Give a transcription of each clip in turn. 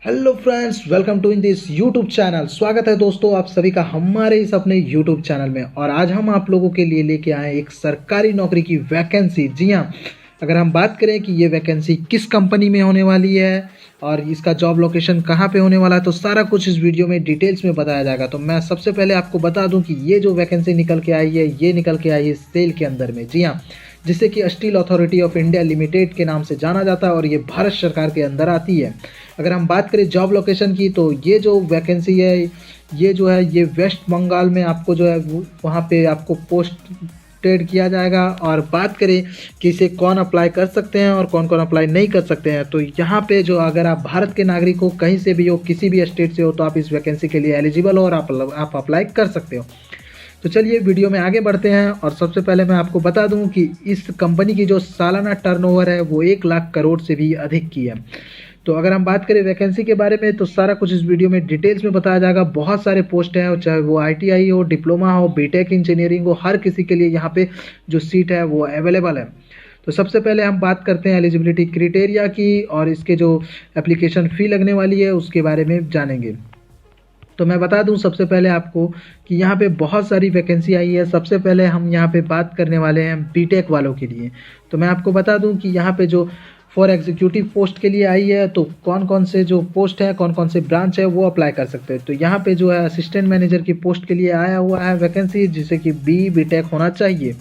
Hello friends, welcome to in this YouTube channel. स्वागत है दोस्तों आप सभी का हमारे इस अपने यूट्यूब चैनल में। और आज हम आप लोगों के लिए लेके आए एक सरकारी नौकरी की वैकेंसी। जी हाँ, अगर हम बात करें कि ये वैकेंसी किस कंपनी में होने वाली है और इसका जॉब लोकेशन कहाँ पे होने वाला है, तो सारा कुछ इस वीडियो में डिटेल्स में बताया जाएगा। तो मैं सबसे पहले आपको बता दूं कि ये जो वैकेंसी निकल के आई है, ये निकल के आई है सेल के अंदर में। जी हाँ, जिसे कि steel authority of India limited के नाम से जाना जाता है और ये भारत सरकार के अंदर आती है। अगर हम बात करें जॉब लोकेशन की, तो ये जो वैकेंसी है, ये जो है ये वेस्ट बंगाल में आपको जो है वहाँ पे आपको पोस्टेड किया जाएगा। और बात करें कि इसे कौन अप्लाई कर सकते हैं और कौन कौन अप्लाई नहीं कर सकते हैं, तो यहाँ पे जो अगर आप भारत के नागरिक हो, कहीं से भी हो, किसी भी स्टेट से हो, तो आप इस वैकेंसी के लिए एलिजिबल हो और आप अप्लाई कर सकते हो। तो चलिए वीडियो में आगे बढ़ते हैं। और सबसे पहले मैं आपको बता दूं कि इस कंपनी की जो सालाना टर्नओवर है वो 1 लाख करोड़ से भी अधिक की है। तो अगर हम बात करें वैकेंसी के बारे में, तो सारा कुछ इस वीडियो में डिटेल्स में बताया जाएगा। बहुत सारे पोस्ट हैं, चाहे वो आईटीआई हो, डिप्लोमा हो, बीटेक इंजीनियरिंग हो, हर किसी के लिए यहाँ पे जो सीट है वो अवेलेबल है। तो सबसे पहले हम बात करते हैं एलिजिबिलिटी क्राइटेरिया की, और इसके जो एप्लीकेशन फ़ी लगने वाली है उसके बारे में जानेंगे। तो मैं बता दूं सबसे पहले आपको कि यहाँ पे बहुत सारी वैकेंसी आई है। सबसे पहले हम यहाँ पे बात करने वाले हैं बीटेक वालों के लिए। तो मैं आपको बता दूं कि यहाँ पे जो फॉर एग्जीक्यूटिव पोस्ट के लिए आई है, तो कौन कौन से जो पोस्ट है, कौन कौन से ब्रांच है वो अप्लाई कर सकते हैं। तो यहाँ पे जो है असिस्टेंट मैनेजर की पोस्ट के लिए आया हुआ है वैकेंसी, जिसे कि बीटेक होना चाहिए,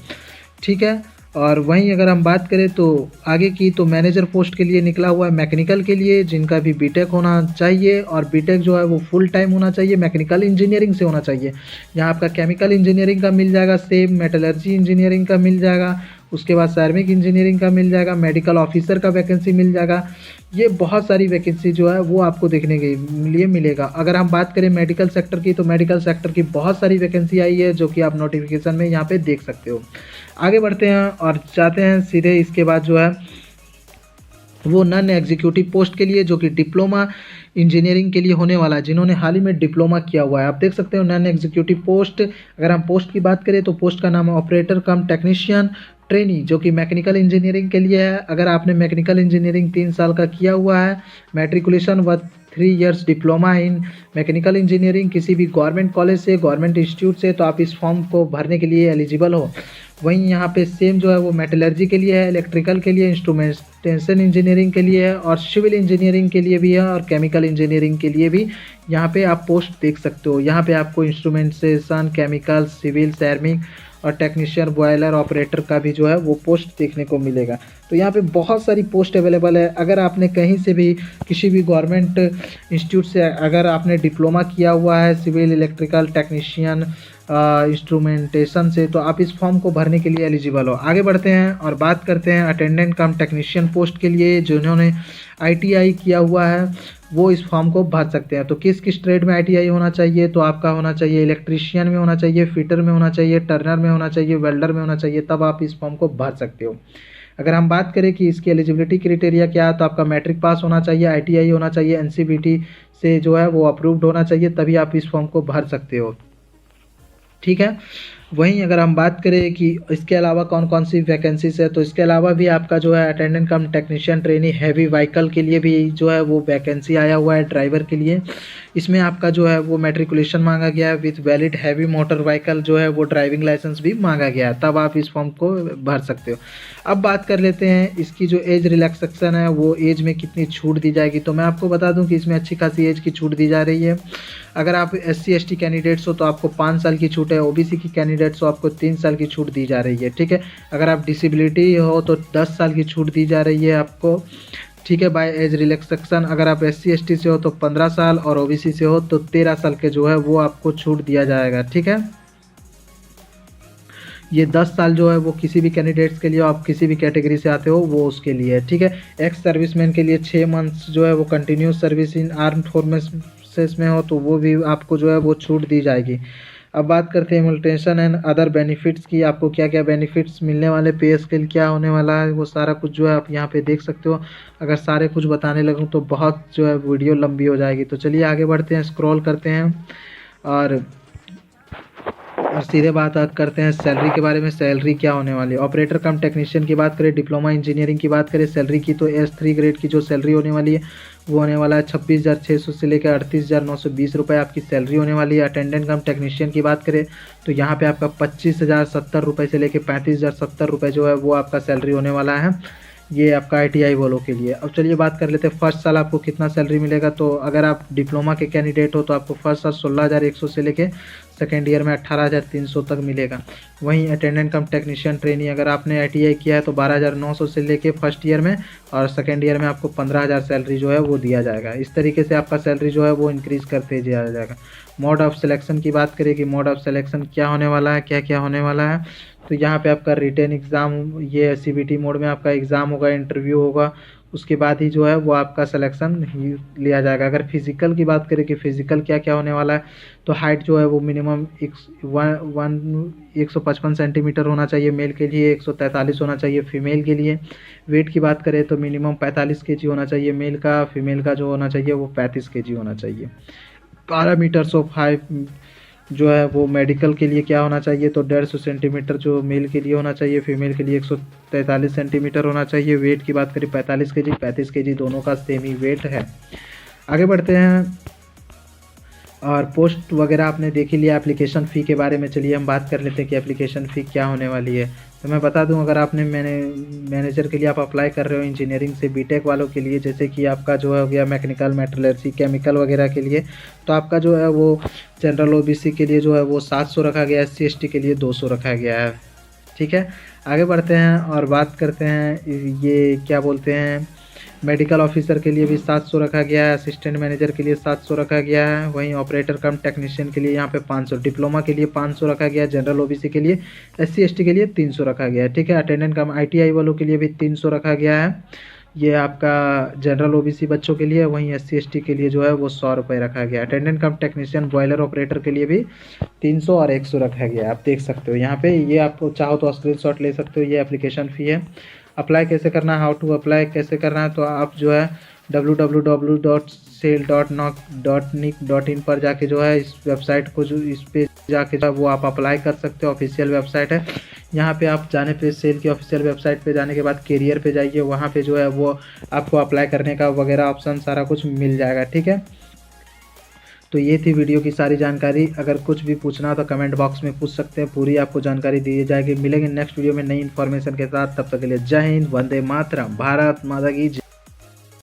ठीक है। और वहीं अगर हम बात करें तो आगे की, तो मैनेजर पोस्ट के लिए निकला हुआ है मैकेनिकल के लिए, जिनका भी बीटेक होना चाहिए। और बीटेक जो है वो फुल टाइम होना चाहिए, मैकेनिकल इंजीनियरिंग से होना चाहिए। यहाँ आपका केमिकल इंजीनियरिंग का मिल जाएगा, सेम मेटलर्जी इंजीनियरिंग का मिल जाएगा, उसके बाद सार्मिक इंजीनियरिंग का मिल जाएगा, मेडिकल ऑफिसर का वैकेंसी मिल जाएगा। ये बहुत सारी वैकेंसी जो है वो आपको देखने के लिए मिलेगा। अगर हम बात करें मेडिकल सेक्टर की, तो मेडिकल सेक्टर की बहुत सारी वैकेंसी आई है, जो कि आप नोटिफिकेशन में यहाँ पे देख सकते हो। आगे बढ़ते हैं और जाते हैं सीधे इसके बाद जो है वो नॉन एग्जीक्यूटिव पोस्ट के लिए, जो कि डिप्लोमा इंजीनियरिंग के लिए होने वाला है, जिन्होंने हाल ही में डिप्लोमा किया हुआ है। आप देख सकते हो नॉन एग्जीक्यूटिव पोस्ट। अगर हम पोस्ट की बात करें तो पोस्ट का नाम है ऑपरेटर कम टेक्नीशियन ट्रेनी, जो कि मैकेनिकल इंजीनियरिंग के लिए है। अगर आपने मैकेनिकल इंजीनियरिंग 3 साल का किया हुआ है, मैट्रिकुलेशन व 3 years diploma in mechanical engineering किसी भी गवर्नमेंट कॉलेज से, गवर्नमेंट इंस्टीट्यूट से, तो आप इस फॉर्म को भरने के लिए एलिजिबल हो। वहीं यहाँ पे सेम जो है वो मेटलर्जी के लिए है, इलेक्ट्रिकल के लिए, इंस्ट्रूमेंटेशन इंजीनियरिंग के लिए है, और सिविल इंजीनियरिंग के लिए भी है, और केमिकल इंजीनियरिंग के लिए भी यहाँ पे आप पोस्ट देख सकते हो। यहाँ पे आपको इंस्ट्रूमेंटेशन, केमिकल, सिविल, सैरमिक और टेक्नीशियन, बॉयलर ऑपरेटर का भी जो है वो पोस्ट देखने को मिलेगा। तो यहाँ पे बहुत सारी पोस्ट अवेलेबल है। अगर आपने कहीं से भी, किसी भी गवर्नमेंट इंस्टीट्यूट से अगर आपने डिप्लोमा किया हुआ है सिविल, इलेक्ट्रिकल, टेक्नीशियन, इंस्ट्रूमेंटेशन से, तो आप इस फॉर्म को भरने के लिए एलिजिबल हो। आगे बढ़ते हैं और बात करते हैं अटेंडेंट कम टेक्नीशियन पोस्ट के लिए, जिन्होंने आईटीआई किया हुआ है वो इस फॉर्म को भर सकते हैं। तो किस किस ट्रेड में आईटीआई होना चाहिए, तो आपका होना चाहिए इलेक्ट्रीशियन में होना चाहिए, फिटर में होना चाहिए, टर्नर में होना चाहिए, वेल्डर में होना चाहिए, तब आप इस फॉर्म को भर सकते हो। अगर हम बात करें कि इसकी एलिजिबिलिटी क्राइटेरिया क्या है, तो आपका मैट्रिक पास होना चाहिए, आईटीआई होना चाहिए, एनसीबीटी से जो है वो अप्रूव्ड होना चाहिए, तभी आप इस फॉर्म को भर सकते हो, ठीक है। वहीं अगर हम बात करें कि इसके अलावा कौन कौन सी वैकेंसीज है, तो इसके अलावा भी आपका जो है अटेंडेंट कम टेक्नीशियन ट्रेनी हैवी व्हीकल के लिए भी जो है वो वैकेंसी आया हुआ है, ड्राइवर के लिए। इसमें आपका जो है वो मैट्रिकुलेशन मांगा गया है with valid heavy motor vehicle, जो है वो ड्राइविंग लाइसेंस भी मांगा गया है, तब आप इस फॉर्म को भर सकते हो। अब बात कर लेते हैं इसकी जो एज रिलैक्सेशन है, वो एज में कितनी छूट दी जाएगी। तो मैं आपको बता दूं कि इसमें अच्छी खासी एज की छूट दी जा रही है। अगर आप SC ST कैंडिडेट्स हो तो आपको 5 साल की छूट है, OBC की कैंडिडेट्स हो आपको 3 साल की छूट दी जा रही है, ठीक है। अगर आप डिसेबिलिटी हो तो 10 साल की छूट दी जा रही है आपको, ठीक है, बाय एज रिलैक्सेशन। अगर आप SC ST से हो तो 15 साल, और OBC से हो तो 13 साल के जो है वो आपको छूट दिया जाएगा, ठीक है। ये 10 साल जो है वो किसी भी कैंडिडेट्स के लिए, आप किसी भी कैटेगरी से आते हो वो उसके लिए, ठीक है। एक्स सर्विसमैन के लिए 6 मंथ्स जो है वो continuous service in armed forces में हो तो वो भी आपको जो है वो छूट दी जाएगी। अब बात करते हैं इम्यूटेशन एंड अदर बेनिफिट्स की, आपको क्या क्या बेनिफिट्स मिलने वाले, पे स्केल क्या होने वाला है, वो सारा कुछ जो है आप यहाँ पे देख सकते हो। अगर सारे कुछ बताने लगूँ तो बहुत जो है वीडियो लंबी हो जाएगी। तो चलिए आगे बढ़ते हैं, स्क्रॉल करते हैं और सीधे बात करते हैं सैलरी के बारे में। सैलरी क्या होने वाली है, ऑपरेटर कम टेक्नीशियन की बात करें, डिप्लोमा इंजीनियरिंग की बात करें सैलरी की, तो S3 ग्रेड की जो सैलरी होने वाली है वो होने वाला है 26,600 से लेकर 38,920 रुपये आपकी सैलरी होने वाली है। अटेंडेंट कम टेक्नीशियन की बात करें तो यहाँ पे आपका 25,070 रुपये से लेकर 35,070 रुपये जो है वो आपका सैलरी होने वाला है, ये आपका ITI वालों के लिए। अब चलिए बात कर लेते हैं फर्स्ट साल आपको कितना सैलरी मिलेगा। तो अगर आप डिप्लोमा के कैंडिडेट हो तो आपको फर्स्ट साल 16,100 से लेके सेकेंड ईयर में 18,300 तक मिलेगा। वहीं अटेंडेंट कम टेक्नीशियन ट्रेनी अगर आपने ITI किया है तो 12,900 से लेके फर्स्ट ईयर में, और सेकेंड ईयर में आपको 15,000 सैलरी जो है वो दिया जाएगा। इस तरीके से आपका सैलरी जो है वो इंक्रीज़ करते दिया जाएगा। मोड ऑफ सिलेक्शन की बात करें कि मोड ऑफ सिलेक्शन क्या होने वाला है, क्या क्या होने वाला है, तो यहाँ पे आपका रिटन एग्ज़ाम, ये CBT मोड में आपका एग्ज़ाम होगा, इंटरव्यू होगा, उसके बाद ही जो है वो आपका सिलेक्शन ही लिया जाएगा। अगर फिज़िकल की बात करें कि फ़िज़िकल क्या क्या होने वाला है, तो हाइट जो है वो मिनिमम 155 सेंटीमीटर होना चाहिए मेल के लिए, 143 होना चाहिए फीमेल के लिए। वेट की बात करें तो मिनिमम 45 kg होना चाहिए मेल का, फीमेल का जो होना चाहिए वो 35 kg होना चाहिए। पैरामीटर्स ऑफ हाइट जो है वो मेडिकल के लिए क्या होना चाहिए, तो 150 सेंटीमीटर जो मेल के लिए होना चाहिए, फीमेल के लिए 143 सेंटीमीटर होना चाहिए। वेट की बात करें 45 kg 35 kg दोनों का सेम ही वेट है। आगे बढ़ते हैं, और पोस्ट वगैरह आपने देख ही लिया। एप्लीकेशन फ़ी के बारे में चलिए हम बात कर लेते हैं कि एप्लीकेशन फ़ी क्या होने वाली है। तो मैं बता दूं, अगर आपने मैनेजर के लिए आप अप्लाई कर रहे हो इंजीनियरिंग से, बीटेक वालों के लिए, जैसे कि आपका जो है हो गया मैकेनिकल, मेटलर्जी, केमिकल वगैरह के लिए, तो आपका जो है वो जनरल OBC के लिए जो है वो 700 रखा गया है, SC ST के लिए 200 रखा गया है। ठीक है, आगे बढ़ते हैं और बात करते हैं, ये क्या बोलते हैं, मेडिकल ऑफिसर के लिए भी 700 रखा गया है, असिस्टेंट मैनेजर के लिए 700 रखा गया है। वहीं ऑपरेटर कम टेक्नीशियन के लिए यहाँ पे 500, डिप्लोमा के लिए 500 रखा गया है, जनरल OBC के लिए, SC ST के लिए 300 रखा गया है। ठीक है, अटेंडेंट कम ITI वालों के लिए भी 300 रखा गया है, ये आपका जनरल OBC बच्चों के लिए। वहीं SC ST के लिए जो है वो 100 रुपये रखा गया। अटेंडेंट कम टेक्नीशियन बॉयलर ऑपरेटर के लिए भी 300 और 100 रखा गया है। आप देख सकते हो यहाँ पे, ये आपको चाहो तो स्क्रीनशॉट ले सकते हो, ये एप्लीकेशन फ़ी है। अप्लाई कैसे करना है, हाउ टू अप्लाई कैसे करना है, तो आप जो है www.sale.noc.nic.in पर जाके जो है इस वेबसाइट को, जो इस पे जाके जो है वो आप अप्लाई कर सकते हो। ऑफिशियल वेबसाइट है, यहाँ पे आप जाने पे सेल की ऑफिशियल वेबसाइट पे जाने के बाद कैरियर पे जाइए, वहाँ पे जो है वो आपको अप्लाई करने का वगैरह ऑप्शन सारा कुछ मिल जाएगा। ठीक है, तो ये थी वीडियो की सारी जानकारी। अगर कुछ भी पूछना हो तो कमेंट बॉक्स में पूछ सकते हैं, पूरी आपको जानकारी दी जाएगी। मिलेंगे नेक्स्ट वीडियो में नई इन्फॉर्मेशन के साथ, तब तक के लिए जय हिंद, वंदे मातरम, भारत माता की जय।